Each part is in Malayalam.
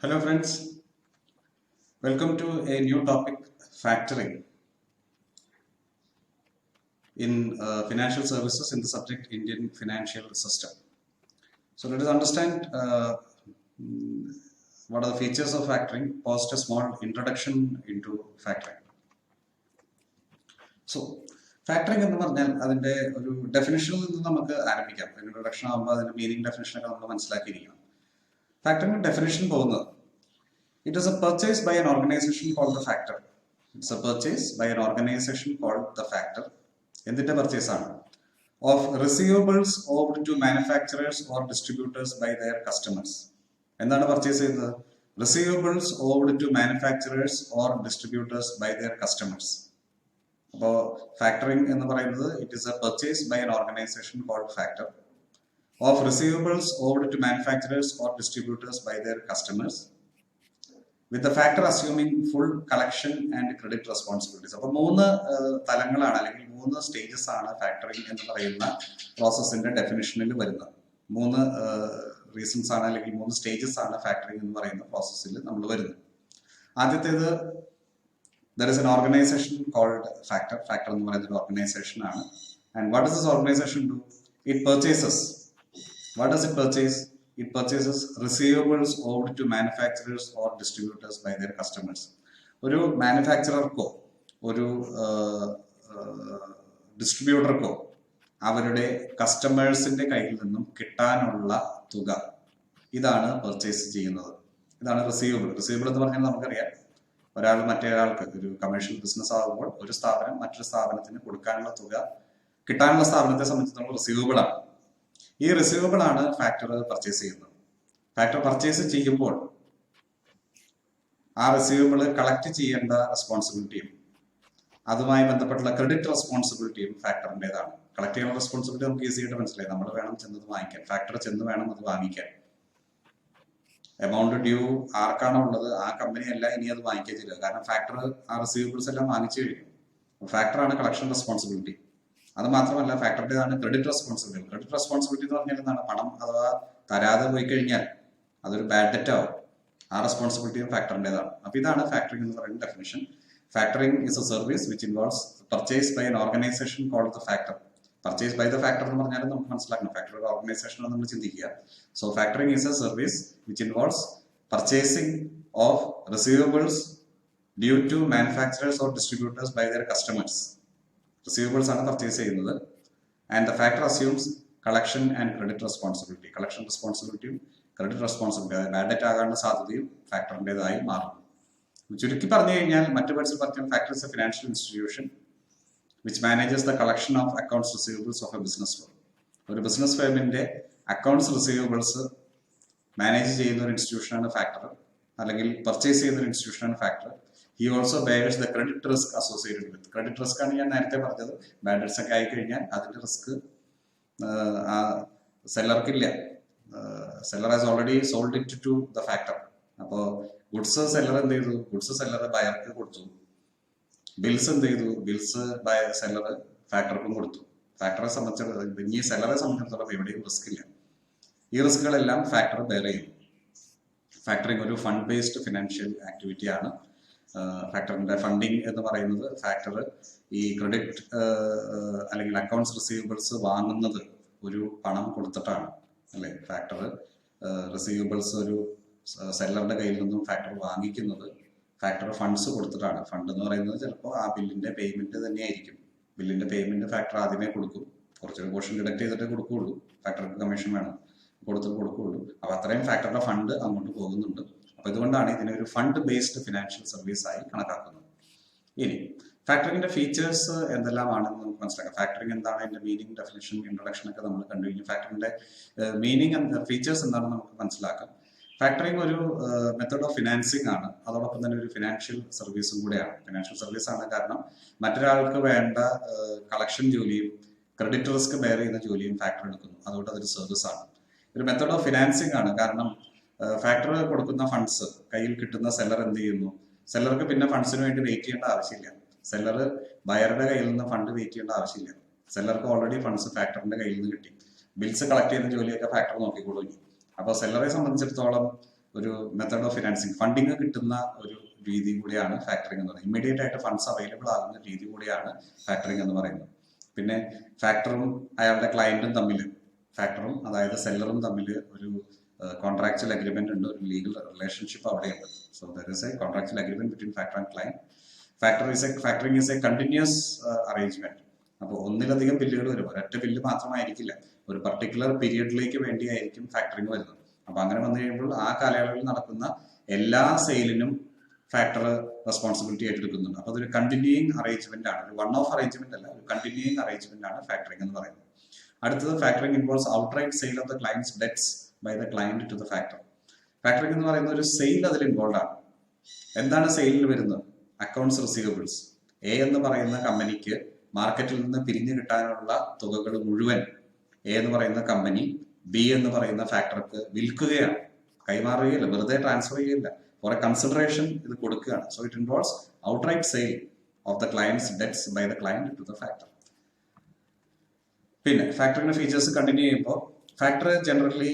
Hello friends, welcome to a new topic, factoring in financial services in the subject Indian financial system. So let us understand what are the features of factoring, post a small introduction into factoring. So factoring എന്ന് പറഞ്ഞാൽ അതിന്റെ ഒരു ഡെഫിനിഷനിൽ നിന്ന് നമുക്ക് ആരംഭിക്കാം. ഇൻട്രൊഡക്ഷൻ ആകുമ്പോൾ അതിന്റെ മീനിങ് ഡെഫിനിഷനൊക്കെ നമ്മൾ മനസ്സിലാക്കിയിരിക്കണം. ഫാക്ടറിംഗ് ഡെഫിനിഷൻ പോകുന്നത് it is a purchase by an organization called the factor. It's a purchase by an organization called the factor. എന്തിന്റെ purchase ആണ്? Of receivables owed to manufacturers or distributors by their customers. എന്താണ് purchase ചെയ്യുന്നത്? Receivables owed to manufacturers or distributors by their customers. അപ്പോൾ ഫാക്ടറിംഗ് എന്ന് പറയുന്നത് it is a purchase by an organization called factor of receivables owed to manufacturers or distributors by their customers, with the factor assuming full collection and credit responsibilities. അപ്പോൾ മൂന്ന് തലങ്ങളാണ് അല്ലെങ്കിൽ മൂന്ന് സ്റ്റേജസ് ആണ് ഫാക്ടറിംഗ് എന്ന് പറയുന്ന പ്രോസസ്സിന്റെ ഡെഫിനിഷനിൽ വരുന്നത്. മൂന്ന് റീസൺസ് ആണ് അല്ലെങ്കിൽ മൂന്ന് സ്റ്റേജസ് ആണ് ഫാക്ടറിംഗ് എന്ന് പറയുന്ന പ്രോസസ്സിൽ നമ്മൾ വരുന്നത്. ആദ്യത്തേത് there is an organization called factor. Factor എന്ന് പറയുന്ന ഒരു ഓർഗനൈസേഷൻ ആണ്. And what does this organization do? It purchases. What does it purchase? It purchases receivables owed to manufacturers or distributors by their customers. ഒരു മാനുഫാക്ചറർക്കോ ഒരു ഡിസ്ട്രിബ്യൂട്ടർക്കോ അവരുടെ കസ്റ്റമേഴ്സിന്റെ കയ്യിൽ നിന്നും കിട്ടാനുള്ള തുക, ഇതാണ് പർച്ചേസ് ചെയ്യുന്നത്. ഇതാണ് റിസീവബിൾ. റിസീവബിൾ എന്ന് പറഞ്ഞാൽ നമുക്കറിയാം, ഒരാൾ മറ്റൊരാൾക്ക് ഒരു കമേഴ്ഷ്യൽ ബിസിനസ് ആകുമ്പോൾ ഒരു സ്ഥാപനം മറ്റൊരു സ്ഥാപനത്തിന് കൊടുക്കാനുള്ള തുക കിട്ടാനുള്ള സ്ഥാപനത്തെ സംബന്ധിച്ചിടത്തോളം റിസീവബിൾ ആണ്. ഈ റിസീവബിൾ ആണ് ഫാക്ടർ പർച്ചേസ് ചെയ്യുന്നത്. ഫാക്ടർ പർച്ചേസ് ചെയ്യുമ്പോൾ ആ റിസീവബിൾ കളക്ട് ചെയ്യേണ്ട റെസ്പോൺസിബിലിറ്റിയും അതുമായി ബന്ധപ്പെട്ടുള്ള ക്രെഡിറ്റ് റെസ്പോൺസിബിലിറ്റിയും ഫാക്ടറിൻ്റെതാണ്. കളക്ട് ചെയ്യാനുള്ള റെസ്പോൺസിബിലിറ്റി നമുക്ക് ഈസി ആയിട്ട് മനസ്സിലായി. നമ്മൾ വേണം ചെന്നത് വാങ്ങിക്കാൻ, ഫാക്ടർ ചെന്ന് വേണം അത് വാങ്ങിക്കാൻ. എമൗണ്ട് ഡ്യൂ ആർക്കാണോ ഉള്ളത് ആ കമ്പനി അല്ല ഇനി അത് വാങ്ങിക്കാൻ ചെയ്യുക. കാരണം ഫാക്ടർ ആ റിസീവബിൾസ് എല്ലാം വാങ്ങിച്ചു കഴിഞ്ഞു. ഫാക്ടറാണ് കളക്ഷൻ റെസ്പോൺസിബിലിറ്റി. അത് മാത്രമല്ല ഫാക്ടറിൻ്റെതാണ് ക്രെഡിറ്റ് റെസ്പോൺസിബിലിറ്റി. ക്രെഡിറ്റ് റെസ്പോൺസിബിലിറ്റി എന്ന് പറഞ്ഞാൽ എന്താണ്? പണം അഥവാ തരാതെ പോയി കഴിഞ്ഞാൽ അതൊരു ബാഡ് ഡെറ്റ് ആവും. ആ റെസ്പോൺസിബിലിറ്റിയും ഫാക്ടറിൻ്റെതാണ്. അപ്പൊ ഇതാണ് ഫാക്ടറിംഗ് എന്ന് പറയുന്ന definition. Factoring is a service which involves purchase by an organisation called the factor. Purchase by the factor എന്ന് പറഞ്ഞാൽ നമുക്ക് മനസ്സിലാക്കണം ഫാക്ടർ ഒരു ഓർഗനൈസേഷൻ നമ്മൾ ചിന്തിക്കുക. So factoring is a service which involves purchasing of receivables due to manufacturers or distributors by their customers. Receivables ആണ് പർച്ചേസ് ചെയ്യുന്നത്. And the factor assumes collection and credit responsibility. Collection റെസ്പോൺസിബിലിറ്റിയും ക്രെഡിറ്റ് റെസ്പോൺസിബിലിറ്റി, അതായത് ബാഡ് ഡെറ്റ് ആകാനുള്ള സാധ്യതയും ഫാക്ടറിൻ്റെതായി മാറുന്നു. ചുരുക്കി പറഞ്ഞു കഴിഞ്ഞാൽ മറ്റു പേഴ്സിൽ പറഞ്ഞാൽ factor is a financial institution which manages the collection of accounts receivables of a business firm. ഒരു ബിസിനസ് ഫേമിന്റെ അക്കൗണ്ട്സ് റിസീവബിൾസ് മാനേജ് ചെയ്യുന്ന ഒരു ഇൻസ്റ്റിറ്റ്യൂഷനാണ് ഫാക്ടർ, അല്ലെങ്കിൽ പർച്ചേസ് ചെയ്യുന്ന ഒരു ഇൻസ്റ്റിറ്റ്യൂഷനാണ് factor. He also bears the credit risk associated with. Credit risk ആണ് ഞാൻ നേരത്തെ പറഞ്ഞത്. ബാഡ് ഡെറ്റ്സ് ഒക്കെ ആയി കഴിഞ്ഞാൽ അതിന്റെ റിസ്ക് ആ സെല്ലർക്കില്ല. Seller has already sold it to the factor. അപ്പോൾ ഗുഡ്സ് സെല്ലർ എന്ത് ചെയ്തു? ഗുഡ്സ് സെല്ലർ ബയർക്ക് കൊടുത്തു. ബിൽസ് എന്ത് ചെയ്തു? ബിൽസ് സെല്ലർ ഫാക്ടർക്കും കൊടുത്തു. ഫാക്ടറെ സംബന്ധിച്ചിടത്തോളം, ഈ സെല്ലറെ സംബന്ധിച്ചിടത്തോളം എവിടെയും റിസ്ക് ഇല്ല. ഈ റിസ്കുകളെല്ലാം ഫാക്ടർ ബെയർ ചെയ്യും. ഫാക്ടറിംഗ് ഒരു ഫണ്ട് ബേസ്ഡ് ഫിനാൻഷ്യൽ ആക്ടിവിറ്റി ആണ്. ഫാക്ടറിന്റെ ഫണ്ടിങ് എന്ന് പറയുന്നത് ഫാക്ടർ ഈ ക്രെഡിറ്റ് അല്ലെങ്കിൽ അക്കൗണ്ട്സ് റിസീവബിൾസ് വാങ്ങുന്നത് ഒരു പണം കൊടുത്തിട്ടാണ്, അല്ലെ? ഫാക്ടർ റിസീവബിൾസ് ഒരു സെല്ലറുടെ കയ്യിൽ നിന്നും ഫാക്ടർ വാങ്ങിക്കുന്നത് ഫാക്ടർ ഫണ്ട്സ് കൊടുത്തിട്ടാണ്. ഫണ്ട് എന്ന് പറയുന്നത് ചിലപ്പോൾ ആ ബില്ലിന്റെ പേയ്മെന്റ് തന്നെയായിരിക്കും. ബില്ലിന്റെ പേയ്മെന്റ് ഫാക്ടർ ആദ്യമേ കൊടുക്കും. കുറച്ചൊരു പോർഷൻ ഡിഡക്ട് ചെയ്തിട്ടേ കൊടുക്കുകയുള്ളൂ. ഫാക്ടർക്ക് കമ്മീഷൻ വേണം, കൊടുക്കുകയുള്ളൂ. അപ്പൊ അത്രയും ഫാക്ടറുടെ ഫണ്ട് അങ്ങോട്ട് പോകുന്നുണ്ട്. അപ്പൊ ഇതുകൊണ്ടാണ് ഇതിനെ ഒരു ഫണ്ട് ബേസ്ഡ് ഫിനാൻഷ്യൽ സർവീസ് ആയി കണക്കാക്കുന്നത്. ഇനി ഫാക്ടറിംഗിന്റെ ഫീച്ചേഴ്സ് എന്തെല്ലാമാണെന്ന് നമുക്ക് മനസ്സിലാക്കാം. ഫാക്ടറിംഗ് എന്താണ്, അതിന്റെ മീനിങ്, ഡെഫിനിഷൻ, ഇൻട്രൊഡക്ഷൻ ഒക്കെ നമ്മൾ കണ്ടു കഴിഞ്ഞു. ഫാക്ടറിന്റെ മീനിങ്, ഫീച്ചേഴ്സ് എന്താണെന്ന് നമുക്ക് മനസ്സിലാക്കാം. ഫാക്ടറിംഗ് ഒരു മെത്തേഡ് ഓഫ് ഫിനാൻസിങ് ആണ്. അതോടൊപ്പം തന്നെ ഒരു ഫിനാൻഷ്യൽ സർവീസും കൂടെയാണ്. ഫിനാൻഷ്യൽ സർവീസ് ആണ് കാരണം മറ്റൊരാൾക്ക് വേണ്ട കളക്ഷൻ ജോലിയും ക്രെഡിറ്റ് റിസ്ക് ബെയർ ചെയ്യുന്ന ജോലിയും ഫാക്ടർ എടുക്കുന്നു. അതുകൊണ്ട് അതൊരു സർവീസ് ആണ്. ഒരു മെത്തേഡ് ഓഫ് ഫിനാൻസിങ് ആണ് കാരണം ഫാക്ടർ കൊടുക്കുന്ന ഫണ്ട്സ് കയ്യിൽ കിട്ടുന്ന സെല്ലർ എന്ത് ചെയ്യുന്നു? സെല്ലർക്ക് പിന്നെ ഫണ്ട്സിന് വേണ്ടി വെയിറ്റ് ചെയ്യേണ്ട ആവശ്യമില്ല. സെല്ലർ ബയറുടെ കയ്യിൽ നിന്ന് ഫണ്ട് വെയിറ്റ് ചെയ്യേണ്ട ആവശ്യമില്ല. സെല്ലർക്ക് ഓൾറെഡി ഫണ്ട്സ് ഫാക്ടറിന്റെ കയ്യിൽ നിന്ന് കിട്ടി. ബിൽസ് കളക്ട് ചെയ്യുന്ന ജോലിയൊക്കെ ഫാക്ടർ നോക്കിക്കോളൂ. അപ്പോൾ സെല്ലറെ സംബന്ധിച്ചിടത്തോളം ഒരു മെത്തേഡ് ഓഫ് ഫിനാൻസിങ്, ഫണ്ടിങ് കിട്ടുന്ന ഒരു രീതി കൂടിയാണ് ഫാക്ടറിംഗ് എന്ന് പറയുന്നത്. ഇമ്മീഡിയറ്റ് ആയിട്ട് ഫണ്ട്സ് അവൈലബിൾ ആകുന്ന രീതി കൂടിയാണ് ഫാക്ടറിംഗ് എന്ന് പറയുന്നത്. പിന്നെ ഫാക്ടറും അയാളുടെ ക്ലയന്റും തമ്മിൽ, ഫാക്ടറും അതായത് സെല്ലറും തമ്മിൽ ഒരു കോൺട്രാക്ച്വൽ അഗ്രിമെന്റ് ഉണ്ട്, ഒരു ലീഗൽ റിലേഷൻഷിപ്പ് അവിടെയുണ്ട്. So there is A contractual agreement between factor and client. Factoring is A continuous arrangement. അപ്പോൾ ഒന്നിലധികം ബില്ലുകൾ വരും, ഒരൊറ്റ ബില്ല് മാത്രമായിരിക്കില്ല, ഒരു പർട്ടിക്കുലർ പീരിയഡിലേക്ക് വേണ്ടിയായിരിക്കും ഫാക്ടറിംഗ് വരുന്നത്. അപ്പൊ അങ്ങനെ വന്നു കഴിയുമ്പോൾ ആ കാലയളവിൽ നടക്കുന്ന എല്ലാ സെയിലിനും ഫാക്ടർ റെസ്പോൺസിബിലിറ്റി ഏറ്റെടുക്കുന്നുണ്ട്. അപ്പൊ അതൊരു കണ്ടിന്യൂയിങ് അറേഞ്ച്മെന്റ് ആണ്, ഒരു വൺ ഓഫ് അറേഞ്ച്മെന്റ് അല്ല, ഒരു കണ്ടിന്യൂയിങ് അറേഞ്ച്മെന്റ് ആണ് ഫാക്ടറിംഗ് എന്ന് പറയുന്നത്. അടുത്തത് factoring involves outright sale of the client's debts by the client to the factor. Factoring എന്ന് പറയുന്ന ഒരു സെയിൽ അതിൽ ഇൻവോൾവ് ആണ്. എന്താണ് സെയിലിൽ വരുന്നത്? Accounts receivables. എ എന്ന് പറയുന്ന കമ്പനിക്ക് മാർക്കറ്റിൽ നിന്ന് പിരിഞ്ഞു കിട്ടാനുള്ള തുകകൾ മുഴുവൻ എ എന്ന് പറയുന്ന കമ്പനി ബി എന്ന് പറയുന്ന ഫാക്ടർക്ക് വിൽക്കുകയാണ്, കൈമാറുകയില്ല, വെറുതെ ട്രാൻസ്ഫർ ചെയ്യുകയില്ല, ഫോർ എ കൺസിഡറേഷൻ ഇത് കൊടുക്കുകയാണ്. So it involves outright sale of the client's debts by the client to the factor. പിന്നെ ഫാക്ടറിന്റെ ഫീച്ചേഴ്സ് കണ്ടിന്യൂ ചെയ്യുമ്പോൾ, ഫാക്ടർ ജനറലി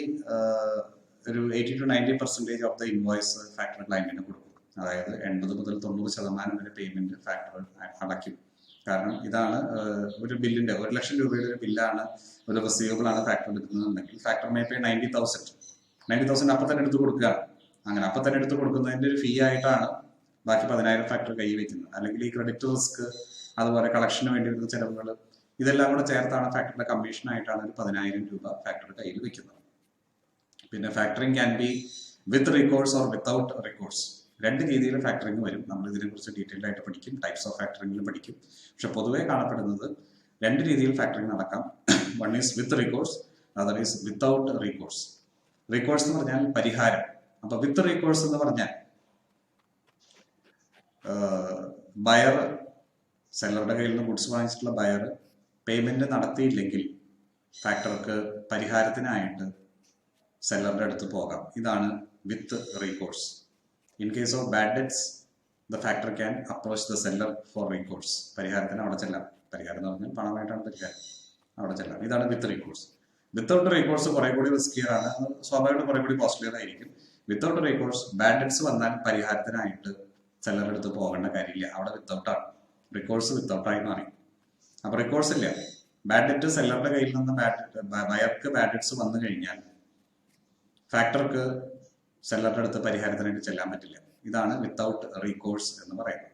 ഒരു 80 to 90% of the invoice factor ക്ലയന്റിന് കൊടുക്കും. അതായത് 80 മുതൽ 90% വരെ പേയ്മെന്റ് ഫാക്ടർ അടയ്ക്കും. കാരണം ഇതാണ് ഒരു ബില്ലിന്റെ 1 ലക്ഷം രൂപയുടെ ഒരു ബില്ലാണ്, ഒരു റിസീവബിൾ ആണ് ഫാക്ടർ എടുക്കുന്നതെങ്കിൽ ഫാക്ടർ മേ പേ 90,000 അപ്പം തന്നെ എടുത്ത് കൊടുക്കുകയാണ്. അങ്ങനെ അപ്പം തന്നെ എടുത്ത് കൊടുക്കുന്നതിന്റെ ഒരു ഫീ ആയിട്ടാണ് ബാക്കി 10,000 ഫാക്ടർ കൈ വെക്കുന്നത്. അല്ലെങ്കിൽ ഈ ക്രെഡിറ്റ് റിസ്ക്, അതുപോലെ കളക്ഷന് വേണ്ടി വരുന്ന ചെലവുകൾ, ഇതെല്ലാം കൂടെ ചേർത്താണ് ഫാക്ടറിന്റെ കമ്മീഷൻ ആയിട്ടാണ് ഒരു 10,000 രൂപ ഫാക്ടർ കയ്യിൽ വെക്കുന്നത്. പിന്നെ factoring can be with recourse or without recourse. 2 രീതിയിൽ ഫാക്ടറിംഗ് വരും. നമ്മൾ ഇതിനെക്കുറിച്ച് ഡീറ്റെയിൽഡ് ആയിട്ട് പഠിക്കും, ടൈപ്സ് ഓഫ് ഫാക്ടറിംഗിലും പഠിക്കും. പക്ഷെ പൊതുവെ കാണപ്പെടുന്നത് 2 രീതിയിൽ ഫാക്ടറിംഗ് നടക്കാം. One is with recourse, other is without recourse. Recourse എന്ന് പറഞ്ഞാൽ പരിഹാരം. അപ്പൊ വിത്ത് റിക്കോഴ്സ് എന്ന് പറഞ്ഞാൽ ബയർ, സെല്ലറുടെ കയ്യിൽ നിന്ന് ഗുഡ്സ് വാങ്ങിച്ചിട്ടുള്ള ബയർ പേയ്മെന്റ് നടത്തിയില്ലെങ്കിൽ ഫാക്ടർക്ക് പരിഹാരത്തിനായിട്ട് സെല്ലറുടെ അടുത്ത് പോകാം. ഇതാണ് വിത്ത് recourse. In case of bad debts, the factor can approach the seller for recourse. പരിഹാരത്തിന് അവിടെ ചെല്ലാം. പരിഹാരം എന്ന് പറഞ്ഞാൽ പണമായിട്ടാണ് പരിഹാരം, അവിടെ ചെല്ലാം. ഇതാണ് വിത്ത് റിക്കോഴ്സ്. വിത്തൗട്ട് റിക്കോഴ്സ് കുറെ കൂടി റിസ്കിയർ ആണ്, സ്വാഭാവികമായിട്ട് കുറെ കൂടി കോസ്റ്റ്ലിയർ ആയിരിക്കും. വിത്തൗട്ട് റിക്കോഴ്സ്, ബാഡ് ഡെറ്റ്സ് വന്നാൽ പരിഹാരത്തിനായിട്ട് സെല്ലറുടെ അടുത്ത് പോകേണ്ട കാര്യമില്ല, അവിടെ വിത്തൗട്ടാണ്. റിക്കോഴ്സ് വിത്തൗട്ടായി മാറി. അപ്പൊ റിക്കോഴ്സ് ഇല്ല. ബാഡ് ഡെറ്റ് സെല്ലറുടെ കയ്യിൽ നിന്ന് ബയർക്ക് ബാഡ് ഡെറ്റ്സ് വന്നു കഴിഞ്ഞാൽ ഫാക്ടർക്ക് സെല്ലറുടെ അടുത്ത് പരിഹാരത്തിനായിട്ട് ചെല്ലാൻ പറ്റില്ല. ഇതാണ് വിത്തൗട്ട് റീകോഴ്സ് എന്ന് പറയുന്നത്.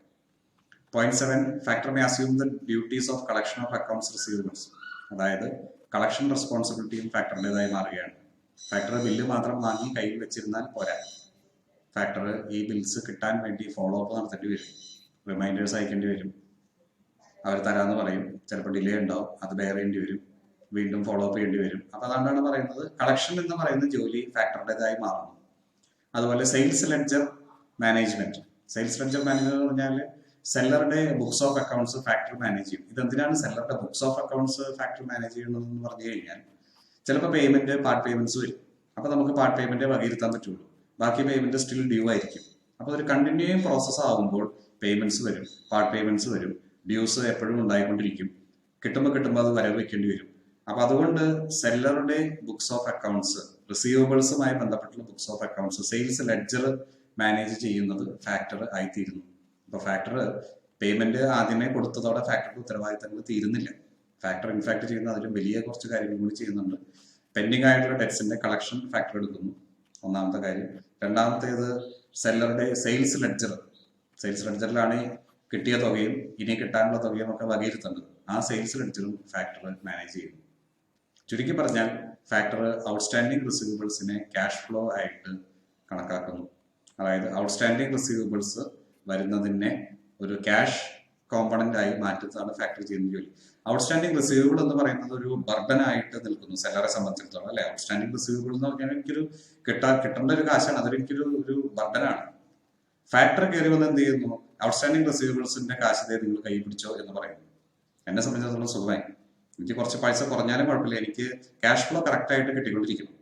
0.7 factor may assume the duties of collection of accounts receivables. അതായത് കളക്ഷൻ റെസ്പോൺസിബിലിറ്റിയും ഫാക്ടറിൻ്റെതായി മാറുകയാണ്. ഫാക്ടർ ബില്ല് മാത്രം വാങ്ങി കയ്യിൽ വെച്ചിരുന്നാൽ പോരാ. ഫാക്ടർ ഈ ബിൽസ് കിട്ടാൻ വേണ്ടി ഫോളോ അപ്പ് നടത്തേണ്ടി വരും, റിമൈൻഡേഴ്സ് അയക്കേണ്ടി വരും. അവർ തരാമെന്ന് പറയും, ചിലപ്പോൾ ഡിലേ ഉണ്ടാവും, അത് ബെയർ ചെയ്യേണ്ടി വരും, വീണ്ടും ഫോളോ അപ്പ് ചെയ്യേണ്ടി വരും. അപ്പൊ അതുകൊണ്ടാണ് പറയുന്നത് കളക്ഷൻ എന്ന് പറയുന്ന ജോലി ഫാക്ടറുടേതായി മാറുന്നു. അതുപോലെ sales ledger management. Sales ledger management എന്ന് പറഞ്ഞാൽ സെല്ലറുടെ books of accounts factor manage ചെയ്യും. ഇതെന്തിനാണ് സെല്ലറുടെ books of accounts factor manage ചെയ്യണമെന്ന് പറഞ്ഞു കഴിഞ്ഞാൽ, ചിലപ്പോൾ പേയ്മെന്റ് പാർട്ട് പേയ്മെന്റ്സ് വരും. അപ്പൊ നമുക്ക് പാർട്ട് പേയ്മെന്റ് വകയിരുത്താൻ പറ്റുള്ളൂ, ബാക്കി പേയ്മെന്റ് സ്റ്റിൽ ഡ്യൂ ആയിരിക്കും. അപ്പൊ ഒരു കണ്ടിന്യൂയിങ് പ്രോസസ് ആകുമ്പോൾ പേയ്മെന്റ്സ് വരും, പാർട്ട് പേയ്മെന്റ്സ് വരും, ഡ്യൂസ് എപ്പോഴും ഉണ്ടായിക്കൊണ്ടിരിക്കും. കിട്ടുമ്പോൾ അത് വരവ് വെക്കേണ്ടി വരും. അപ്പൊ അതുകൊണ്ട് സെല്ലറുടെ ബുക്സ് ഓഫ് അക്കൗണ്ട്സ്, റിസീവബിൾസുമായി ബന്ധപ്പെട്ടുള്ള books of accounts sales ledger manage ചെയ്യുന്നത് ഫാക്ടർ ആയിത്തീരുന്നു. അപ്പൊ ഫാക്ടർ പേയ്മെന്റ് ആദ്യമേ കൊടുത്തതോടെ ഫാക്ടറുടെ ഉത്തരവാദിത്തങ്ങൾ തീരുന്നില്ല. ഫാക്ടർ ഇൻഫാക്ട് ചെയ്യുന്ന അതിലും വലിയ കുറച്ച് കാര്യങ്ങൾ കൂടി ചെയ്യുന്നുണ്ട്. പെൻഡിങ് ആയിട്ടുള്ള ഡെറ്റ്സിന്റെ കളക്ഷൻ ഫാക്ടർ എടുക്കുന്നു, ഒന്നാമത്തെ കാര്യം. രണ്ടാമത്തേത് സെല്ലറുടെ സെയിൽസ് ലെഡ്ജറിലാണ് കിട്ടിയ തുകയും ഇനി കിട്ടാനുള്ള തുകയും ഒക്കെ വകയിരുത്തേണ്ടത്. ആ സെയിൽസ് ലെഡ്ജറും ഫാക്ടർ മാനേജ് ചെയ്യുന്നു. ചുരുക്കി പറഞ്ഞാൽ ഫാക്ടർ ഔട്ട്സ്റ്റാൻഡിംഗ് റിസീവബിൾസിനെ ക്യാഷ് ഫ്ലോ ആയിട്ട് കണക്കാക്കുന്നു. അതായത് ഔട്ട്സ്റ്റാൻഡിംഗ് റിസീവബിൾസ് വരുന്നതിനെ ഒരു ക്യാഷ് കോമ്പണന്റ് ആയി മാറ്റുന്നതാണ് ഫാക്ടർ ചെയ്യുന്ന ജോലി. ഔട്ട്സ്റ്റാൻഡിംഗ് റിസീവബിൾ എന്ന് പറയുന്നത് ഒരു ബർഡൻ ആയിട്ട് നിൽക്കുന്നു സെല്ലറെ സംബന്ധിച്ചിടത്തോളം, അല്ലെ? ഔട്ട്സ്റ്റാൻഡിംഗ് റിസീവബിൾ എന്ന് പറഞ്ഞാൽ എനിക്കൊരു കിട്ടേണ്ട ഒരു കാശാണ്, അതൊരു ബർഡനാണ്. ഫാക്ടർ കയറി വന്ന് എന്ത് ചെയ്യുന്നു? ഔട്ട്സ്റ്റാൻഡിംഗ് റിസീവബിൾസിന്റെ കാശ് നിങ്ങൾ കൈ പിടിച്ചോ എന്ന് പറയുന്നു. എന്നെ സംബന്ധിച്ചിടത്തോളം സുഖമായി, എനിക്ക് കുറച്ച് പൈസ കുറഞ്ഞാലും കുഴപ്പമില്ല, എനിക്ക് ക്യാഷ് ഫ്ലോ കറക്റ്റ് ആയിട്ട് കിട്ടിക്കൊണ്ടിരിക്കുന്നു,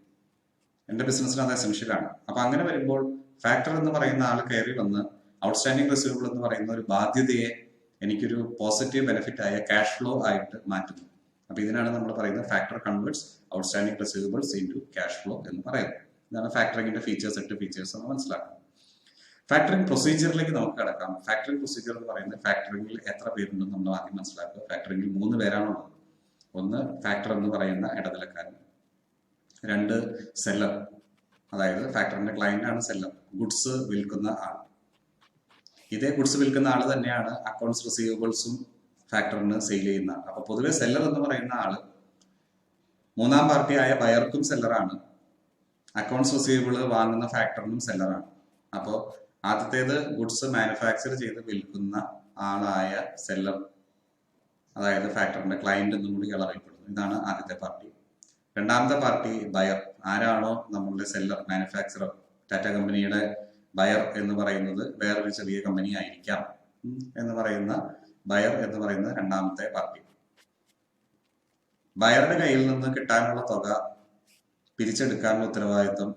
എന്റെ ബിസിനസ്സിന് അത് എസെൻഷ്യലാണ്. അപ്പൊ അങ്ങനെ വരുമ്പോൾ ഫാക്ടർ എന്ന് പറയുന്ന ആൾ കയറി വന്ന് ഔട്ട്സ്റ്റാൻഡിംഗ് റിസീവബിൾ എന്ന് പറയുന്ന ഒരു ബാധ്യതയെ എനിക്കൊരു പോസിറ്റീവ് ബെനിഫിറ്റ് ആയ ക്യാഷ് ഫ്ലോ ആയിട്ട് മാറ്റുന്നു. അപ്പൊ ഇതിനാണ് നമ്മൾ പറയുന്നത് factor converts outstanding receivables into cash flow എന്ന് പറയുന്നത്. ഇതാണ് ഫാക്ടറിങ്ങിന്റെ ഫീച്ചേഴ്സ്, 8 ഫീച്ചേഴ്സ് നമ്മൾ മനസ്സിലാക്കാം. ഫാക്ടറിംഗ് പ്രൊസീജിയറിലേക്ക് നമുക്ക് കിടക്കാം. ഫാക്ടറിംഗ് പ്രൊസീജിയർ എന്ന് പറയുന്നത് ഫാക്ടറിംഗിൽ എത്ര പേരുണ്ടെന്ന് നമ്മൾ ആദ്യം മനസ്സിലാക്കുക. ഫാക്ടറിംഗിൽ 3 പേരാണുള്ളത്. ഒന്ന് ഫാക്ടർ എന്ന് പറയുന്ന ഇടനിലക്കാരൻ, 2 സെല്ലർ, അതായത് ഫാക്ടറിന്റെ ക്ലയന്റ് ആണ് സെല്ലർ, ഗുഡ്സ് വിൽക്കുന്ന ആൾ. ഇതേ ഗുഡ്സ് വിൽക്കുന്ന ആൾ തന്നെയാണ് അക്കൗണ്ട്സ് റിസീവബിൾസും ഫാക്ടറിന് സെയിൽ ചെയ്യുന്ന ആൾ. അപ്പൊ പൊതുവെ സെല്ലർ എന്ന് പറയുന്ന ആള് 3-ാം പാർട്ടിയായ ബയർക്കും സെല്ലറാണ്, അക്കൗണ്ട്സ് റിസീവബിൾ വാങ്ങുന്ന ഫാക്ടറിനും സെല്ലറാണ്. അപ്പോൾ ആദ്യത്തേത് ഗുഡ്സ് മാനുഫാക്ചർ ചെയ്ത് വിൽക്കുന്ന ആളായ സെല്ലർ, അതായത് ഫാക്ടറിന്റെ ക്ലയന്റ് എന്നും കൂടി അറിയപ്പെടുന്നു. ഇതാണ് ആദ്യത്തെ പാർട്ടി. രണ്ടാമത്തെ പാർട്ടി ബയർ. ആരാണോ നമ്മളുടെ സെല്ലർ, മാനുഫാക്ചറർ, ടാറ്റ കമ്പനിയുടെ ബയർ എന്ന് പറയുന്നത് വേറൊരു ചെറിയ കമ്പനി ആയിരിക്കാം എന്ന് പറയുന്ന ബയർ എന്ന് പറയുന്ന രണ്ടാമത്തെ പാർട്ടി. ബയറുടെ കയ്യിൽ നിന്ന് കിട്ടാനുള്ള തുക പിരിച്ചെടുക്കാനുള്ള ഉത്തരവാദിത്വം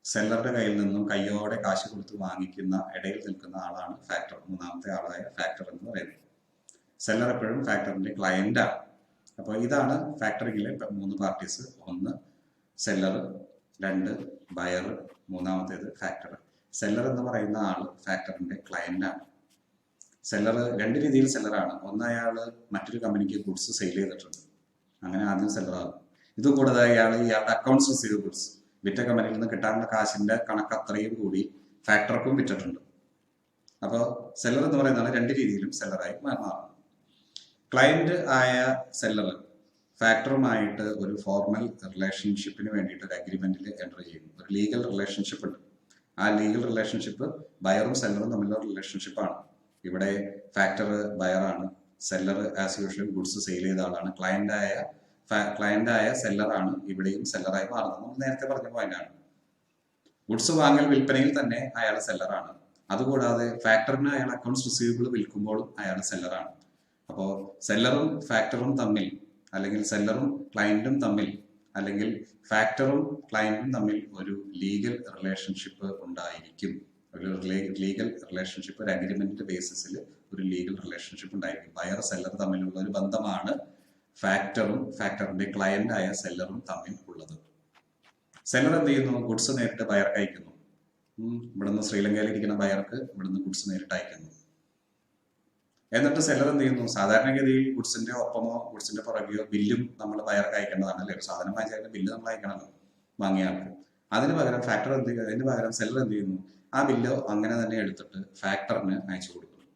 സെല്ലറുടെ കയ്യിൽ നിന്നും കയ്യോടെ കാശ് കൊടുത്ത് വാങ്ങിക്കുന്ന ഇടയിൽ നിൽക്കുന്ന ആളാണ് ഫാക്ടർ, 3-ാമത്തെ ആളായ ഫാക്ടർ എന്ന് പറയുന്നത്. സെല്ലർ എപ്പോഴും ഫാക്ടറിന്റെ ക്ലയന്റ് ആണ്. അപ്പോൾ ഇതാണ് ഫാക്ടറിങ്ങിലെ 3 പാർട്ടീസ്. 1 സെല്ലർ, 2 ബയർ, 3-ാമത്തേത് ഫാക്ടർ. സെല്ലർ എന്ന് പറയുന്ന ആള് ഫാക്ടറിന്റെ ക്ലയന്റ് ആണ്. സെല്ലർ 2 രീതിയിൽ സെല്ലറാണ്. ഒന്ന്, അയാള് മറ്റൊരു കമ്പനിക്ക് ഗുഡ്സ് സെയിൽ ചെയ്തിട്ടുണ്ട്, അങ്ങനെ ആദ്യം സെല്ലറാകും. ഇതുകൂടാതെ ഇയാളുടെ അക്കൗണ്ട്സ് റിസീവബിൾസ്, വിറ്റ കമ്പനിയിൽ നിന്ന് കിട്ടാനുള്ള കാശിന്റെ കണക്ക് അത്രയും കൂടി ഫാക്ടർക്കും വിറ്റിട്ടുണ്ട്. അപ്പോൾ സെല്ലർ എന്ന് പറയുന്നതാണ് 2 രീതിയിലും സെല്ലറായി മാറും. ക്ലയന്റ് ആയ സെല്ലർ ഫാക്ടറുമായിട്ട് ഒരു ഫോർമൽ റിലേഷൻഷിപ്പിന് വേണ്ടിയിട്ട് ഒരു അഗ്രിമെന്റിൽ എൻ്റർ ചെയ്യുന്നു. ഒരു ലീഗൽ റിലേഷൻഷിപ്പ് ഉണ്ട്. ആ ലീഗൽ റിലേഷൻഷിപ്പ് ബയറും സെല്ലറും തമ്മിലുള്ള റിലേഷൻഷിപ്പാണ്. ഇവിടെ ഫാക്ടർ ബയറാണ്, seller as usual goods sale ചെയ്ത ആളാണ്. ക്ലയന്റ് ആയ സെല്ലറാണ് ഇവിടെയും സെല്ലറായി മാറുന്നത്. നമ്മൾ നേരത്തെ പറഞ്ഞ പോയിന്റാണ്. ഗുഡ്സ് വാങ്ങൽ വിൽപ്പനയിൽ തന്നെ അയാൾ സെല്ലറാണ്. അതുകൂടാതെ ഫാക്ടറിന് അയാൾ അക്കൗണ്ട്സ് റിസീവബിൾ വിൽക്കുമ്പോഴും അയാൾ സെല്ലറാണ്. അപ്പോൾ സെല്ലറും ഫാക്ടറും തമ്മിൽ, അല്ലെങ്കിൽ സെല്ലറും ക്ലയന്റും തമ്മിൽ, അല്ലെങ്കിൽ ഫാക്ടറും ക്ലയന്റും തമ്മിൽ ഒരു ലീഗൽ റിലേഷൻഷിപ്പ് ഉണ്ടായിരിക്കും. ഒരു ലീഗൽ റിലേഷൻഷിപ്പ്, ഒരു അഗ്രിമെന്റ് ബേസിസിൽ ഒരു ലീഗൽ റിലേഷൻഷിപ്പ് ഉണ്ടായിരിക്കും. ബയർ സെല്ലർ തമ്മിലുള്ള ഒരു ബന്ധമാണ് ഫാക്ടറും ഫാക്ടറിന്റെ ക്ലയന്റ് ആയ സെല്ലറും തമ്മിൽ ഉള്ളത്. സെല്ലർ എന്ത് ചെയ്യുന്നു? ഗുഡ്സ് നേരിട്ട് ബയർക്ക് അയക്കുന്നു. ഇവിടുന്ന് ശ്രീലങ്കയിൽ ഇരിക്കുന്ന ബയർക്ക് ഇവിടുന്ന് ഗുഡ്സ് നേരിട്ട് അയക്കുന്നു. എന്നിട്ട് സെല്ലർ എന്ത് ചെയ്യുന്നു? സാധാരണഗതിയിൽ ഗുഡ്സിന്റെ ഒപ്പമോ ഗുഡ്സിന്റെ പുറകെയോ ബില്ലും നമ്മൾ ബയർക്ക് അയക്കേണ്ടതാണ്, അല്ലേ? ഒരു സാധനം വാങ്ങിച്ചാൽ ബില്ല് നമ്മൾ അയക്കണമല്ലോ വാങ്ങിയ ആൾക്ക്. അതിന് പകരം സെല്ലർ എന്ത് ചെയ്യുന്നു? ആ ബില്ല് അങ്ങനെ തന്നെ എടുത്തിട്ട് ഫാക്ടറിന് അയച്ചു കൊടുക്കുന്നു.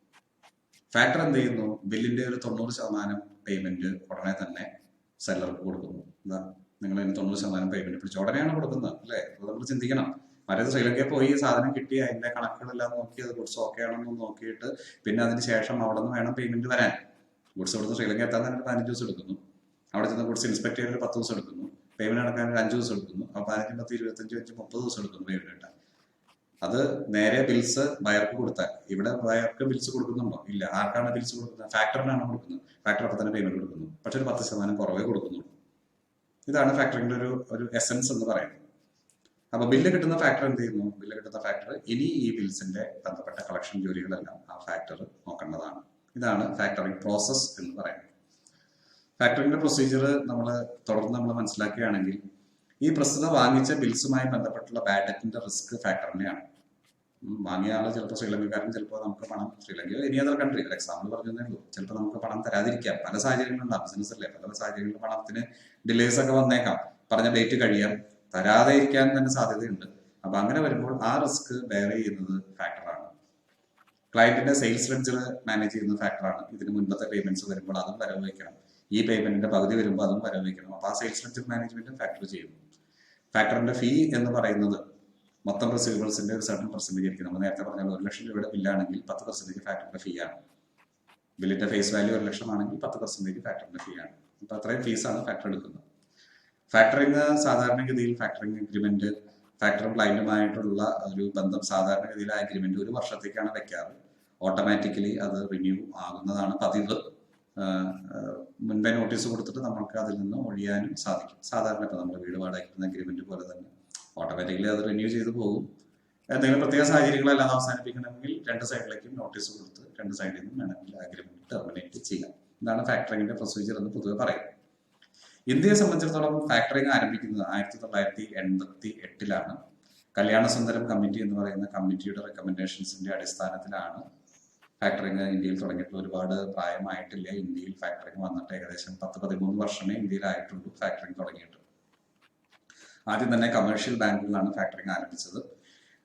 ഫാക്ടർ എന്ത് ചെയ്യുന്നു? ബില്ലിന്റെ ഒരു 90% പേയ്മെന്റ് ഉടനെ തന്നെ സെല്ലർക്ക് കൊടുക്കുന്നു. എന്താ, നിങ്ങൾ അതിന് 90% പേയ്മെന്റ് പിടിച്ച് ഉടനെയാണ് കൊടുക്കുന്നത്, അല്ലേ? അത് നമ്മൾ ചിന്തിക്കണം. മറ്റേത് ശ്രീലങ്കയിൽ പോയി സാധനം കിട്ടി അതിന്റെ കണക്കുകളെല്ലാം നോക്കി അത് ഗുഡ്സ് ഓക്കെ ആണെന്ന് നോക്കിയിട്ട് പിന്നെ അതിന് ശേഷം അവിടെ നിന്ന് വേണം പേയ്മെന്റ് വരാൻ. ഗുഡ്സ് കൊടുത്ത് ശ്രീലങ്ക എത്താൻ തന്നെ 15 ദിവസം എടുക്കുന്നു. അവിടെ ചെന്ന് ഗുഡ്സ് ഇൻസ്പെക്ട് ചെയ്യാൻ 10 ദിവസം എടുക്കുന്നു. പേയ്മെന്റ് അടക്കാൻ 5 ദിവസം എടുക്കുന്നു. അപ്പോൾ 15, 10, 25, 30 ദിവസം എടുക്കുന്നു പേയ്മെന്റ് കിട്ടാൻ. അത് നേരെ ബിൽസ് ബയർക്ക് കൊടുത്താൽ, ഇവിടെ ബയർക്ക് ബിൽസ് കൊടുക്കുന്നുണ്ടോ? ഇല്ല. ആർക്കാണ് ബിൽസ് കൊടുക്കുന്നത്? ഫാക്ടറിനാണ് കൊടുക്കുന്നത്. ഫാക്ടർ അപ്പം തന്നെ പേയ്മെന്റ് കൊടുക്കുന്നു. പക്ഷെ ഒരു 10% കുറവേ കൊടുക്കുന്നുള്ളൂ. ഇതാണ് ഫാക്ടറിന്റെ ഒരു എസൻസ് എന്ന് പറയുന്നത്. അപ്പൊ ബില്ല് കിട്ടുന്ന ഫാക്ടർ എന്ത് ചെയ്യുന്നു? ബില്ല് കിട്ടുന്ന ഫാക്ടർ ഇനി ഈ ബിൽസിന്റെ ബന്ധപ്പെട്ട കളക്ഷൻ ജോലികളെല്ലാം ആ ഫാക്ടർ നോക്കേണ്ടതാണ്. ഇതാണ് ഫാക്ടറിംഗ് പ്രോസസ് എന്ന് പറയുന്നത്. ഫാക്ടറിംഗിന്റെ പ്രൊസീജിയർ തുടർന്ന് നമ്മൾ മനസ്സിലാക്കുകയാണെങ്കിൽ, ഈ പ്രസ്തുത വാങ്ങിച്ച ബിൽസുമായി ബന്ധപ്പെട്ടുള്ള ബാഡ് ഡെറ്റിന്റെ റിസ്ക് ഫാക്ടറിനെയാണ്. വാങ്ങിയ ആള് ചിലപ്പോൾ ശ്രീലങ്കക്കാരൻ, ചിലപ്പോൾ നമുക്ക് പണം, ശ്രീലങ്കയോ എനി അതർ കൺട്രി, ഒരു എക്സാമ്പിൾ പറഞ്ഞതേ ഉള്ളൂ, ചിലപ്പോൾ നമുക്ക് പണം തരാതിരിക്കാം. പല സാഹചര്യങ്ങളുണ്ടാകും, ബിസിനസ് അല്ലേ, പല സാഹചര്യങ്ങളിൽ പണത്തിന് ഡിലേസ് ഒക്കെ വന്നേക്കാം, പറഞ്ഞ ഡേറ്റ് കഴിയാം, തരാതെ ഇരിക്കാൻ തന്നെ സാധ്യതയുണ്ട്. അപ്പൊ അങ്ങനെ വരുമ്പോൾ ആ റിസ്ക് ബെയർ ചെയ്യുന്നത് ഫാക്ടറാണ്. ക്ലയന്റിന്റെ സെയിൽസ് ലെഡ്ജർ മാനേജ് ചെയ്യുന്ന ഫാക്ടറാണ്. ഇതിന് മുൻപത്തെ പേയ്മെന്റ്സ് വരുമ്പോൾ അതും വരവ് വയ്ക്കണം. ഈ പേയ്മെന്റിന്റെ പകുതി വരുമ്പോൾ അതും വരവ് വയ്ക്കണം. അപ്പൊ ആ സെയിൽസ് ലെഡ്ജർ മാനേജ്മെന്റ് ഫാക്ടർ ചെയ്യുന്നു. ഫാക്ടറിന്റെ ഫീ എന്ന് പറയുന്നത് മൊത്തം റിസീവബിൾസിന്റെ ഒരു സർട്ടൺ പെർസെന്റേജ് ആയിരിക്കും. നമ്മൾ നേരത്തെ പറഞ്ഞാൽ 1 ലക്ഷം രൂപയുടെ ബില്ലാണെങ്കിൽ 10% ഫാക്ടറിന്റെ ഫീ ആണ്. ബില്ലിന്റെ ഫേസ് വാല്യൂ 1 ലക്ഷം ആണെങ്കിൽ 10% ഫാക്ടറിന്റെ ഫീ ആണ്. അപ്പൊ അത്രയും ഫീസാണ് ഫാക്ടർ എടുക്കുന്നത്. ഫാക്ടറിങ് സാധാരണഗതിയിൽ ഫാക്ടറിങ് അഗ്രിമെന്റ്, ഫാക്ടറും ക്ലയന്റുമായിട്ടുള്ള ഒരു ബന്ധം സാധാരണഗതിയിൽ ആ അഗ്രിമെന്റ് 1 വർഷത്തേക്കാണ് വെക്കാറ്. ഓട്ടോമാറ്റിക്കലി അത് റിന്യൂ ആകുന്നതാണ് പതിവ്. മുൻപേ നോട്ടീസ് കൊടുത്തിട്ട് നമുക്ക് അതിൽ നിന്ന് ഒഴിയാനും സാധിക്കും. സാധാരണ ഇപ്പം നമ്മൾ വീട് വാടകയ്ക്കുന്ന അഗ്രിമെന്റ് പോലെ തന്നെ ഓട്ടോമാറ്റിക്കലി അത് റിന്യൂ ചെയ്ത് പോകും. എന്തെങ്കിലും പ്രത്യേക സാഹചര്യങ്ങളെല്ലാം അവസാനിപ്പിക്കണമെങ്കിൽ 2 സൈഡിലേക്കും നോട്ടീസ് കൊടുത്ത് 2 സൈഡിൽ നിന്നും വേണമെങ്കിൽ അഗ്രിമെന്റ് ടെർമിനേറ്റ് ചെയ്യാം. ഇതാണ് ഫാക്ടറിങ്ങിന്റെ പ്രൊസീജിയർ എന്ന് പൊതുവെ പറയും. ഇന്ത്യയെ സംബന്ധിച്ചിടത്തോളം ഫാക്ടറിങ് ആരംഭിക്കുന്നത് 1988-ലാണ്. കല്യാണസുന്ദരം കമ്മിറ്റി എന്ന് പറയുന്ന കമ്മിറ്റിയുടെ റെക്കമെൻഡേഷൻസിന്റെ അടിസ്ഥാനത്തിലാണ് ഫാക്ടറിങ് ഇന്ത്യയിൽ തുടങ്ങിയിട്ടുള്ള. ഒരുപാട് പ്രായമായിട്ടില്ല ഇന്ത്യയിൽ ഫാക്ടറിങ് വന്നിട്ട്. ഏകദേശം 10-13 വർഷമേ ഇന്ത്യയിലായിട്ടുള്ളൂ ഫാക്ടറിങ് തുടങ്ങിയിട്ട്. ആദ്യം തന്നെ കമേഴ്ഷ്യൽ ബാങ്കുകളാണ് ഫാക്ടറിങ് ആരംഭിച്ചത്.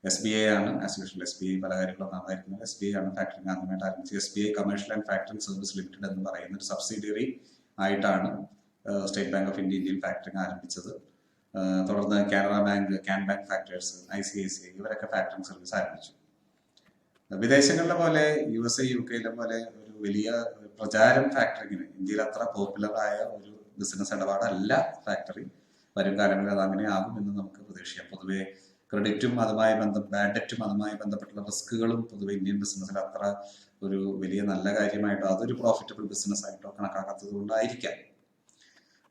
SBI ആണ് ആസ് യൂഷ്വൽ. SBI പല കാര്യങ്ങളും നന്നായിരിക്കുന്നത്. SBI ആണ് ഫാക്ടറിങ് ആദ്യമായിട്ട് ആരംഭിച്ചത്. SBI commercial and factoring service limited എന്ന് പറയുന്ന ഒരു സബ്സിഡിയറി ആയിട്ടാണ് സ്റ്റേറ്റ് ബാങ്ക് ഓഫ് ഇന്ത്യ ഇന്ത്യയിൽ ഫാക്ടറിങ് ആരംഭിച്ചത്. തുടർന്ന് Canara bank, can bank factors, ICICI ഇവരൊക്കെ ഫാക്ടറിങ് സർവീസ് ആരംഭിച്ചു. വിദേശങ്ങളിലെ പോലെ USA, UK പോലെ ഒരു വലിയ പ്രചാരം ഫാക്ടറിങ്ങിന് ഇന്ത്യയിൽ അത്ര പോപ്പുലർ ആയ ഒരു ബിസിനസ് ഇടപാടല്ല ഫാക്ടറി. വരും കാലങ്ങളിൽ അത് അങ്ങനെ ആകുമെന്ന് നമുക്ക് പ്രതീക്ഷിക്കാം. പൊതുവെ ക്രെഡിറ്റും അതുമായി ബാഡ് ഡെറ്റും അതുമായി ബന്ധപ്പെട്ടുള്ള റിസ്കുകളും പൊതുവെ ഇന്ത്യൻ ബിസിനസ്സിൽ അത്ര ഒരു വലിയ നല്ല കാര്യമായിട്ടോ അതൊരു പ്രോഫിറ്റബിൾ ബിസിനസ് ആയിട്ടോ കണക്കാക്കാത്തത് കൊണ്ടായിരിക്കാം.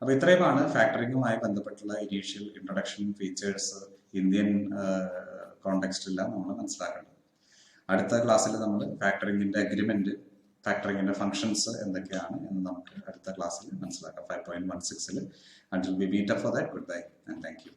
അപ്പൊ ഇത്രയുമാണ് ഫാക്ടറിങ്ങുമായി ബന്ധപ്പെട്ടുള്ള ഇനീഷ്യൽ ഇൻട്രൊഡക്ഷൻ, ഫീച്ചേഴ്സ്, ഇന്ത്യൻ കോണ്ടെക്സ്റ്റിലെല്ലാം നമ്മൾ മനസ്സിലാക്കേണ്ടത്. അടുത്ത ക്ലാസ്സിൽ നമ്മൾ ഫാക്ടറിങ്ങിന്റെ അഗ്രിമെന്റ്, ഫാക്ടറിങ്ങിന്റെ ഫംഗ്ഷൻസ് എന്തൊക്കെയാണ് എന്ന് നമുക്ക് അടുത്ത ക്ലാസ്സിൽ മനസ്സിലാക്കാം. 5.16-ൽ. Until we meet up for that, goodbye and thank you.